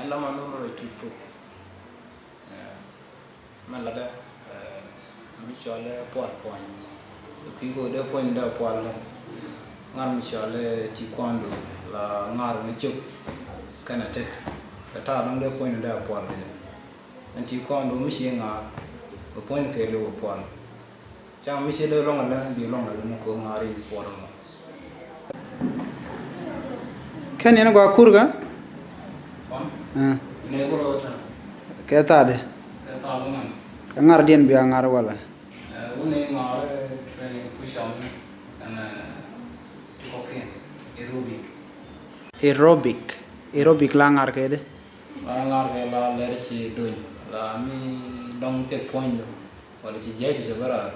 la ma no ro tu man la da mi chole por point ki go de point da por la ngar mi chole ti kwando la ngar mi chuk kana tet ka ta long de point da por de an ti kwando mi shi nga point ke lo por chang mi shi de long la bi long la ko ngari sport mo kan yana gwa kurga ne ko ro ta ke ta de ta lo man ngar dien bi ngar wala une ngar training push on and okay aerobic la ngar ke de ngar ke la le si doin la mi dong te point wala si jay bi bara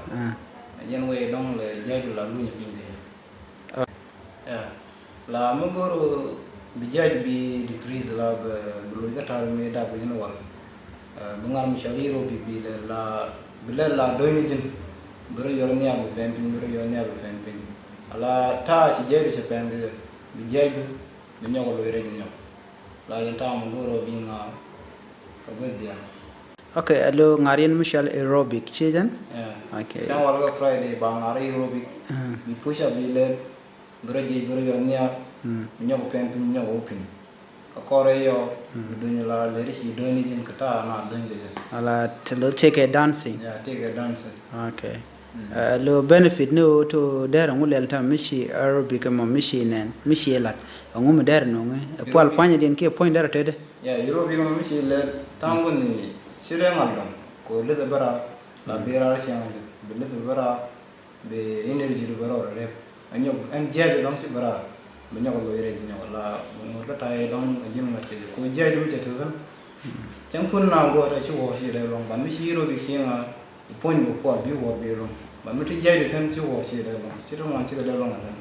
yen we dong le jay la lu ni bi la mo goro bi jay bi decrease la lu ga ta mi da bi no wal bu ngar mi shali aerobic bi la bila la doin jin bro yor ni abu ben pin bro yor ni abu ben pin ala ta si jay bi se pen de bi jay bi ñoko lo re ñok la yen ta mo goro bi nga ko dia okay alo ngarien michel aerobic chijan okay sang wal ga friday ba ngari aerobic bi push up bi le bro jay bro yor ni abu ñoko pen pin ñoko pin ko kore yo dunya la le si do ni jin ka ta na dun de ala to take a dancing take a dancing okay lo benefit no to der ngulel tam mishi aerobic ma mishi nen mishi lat ngum der no ngi pol panye den ke point der tede aerobic ma mishi le tango ni sire ngalon ko le de bara la bera siang de le bara be energy de bara re anyo en jaje dong si bara be nyoko lo yere nyoko la mo la tay dong jim ngate ko jaje dum te tan chang kun na go da shi wo shi de long ba mishi aerobic singa point bo po bi wo be long ba mi ti jaje tan chi wo shi de long chi dong wan chi de long ala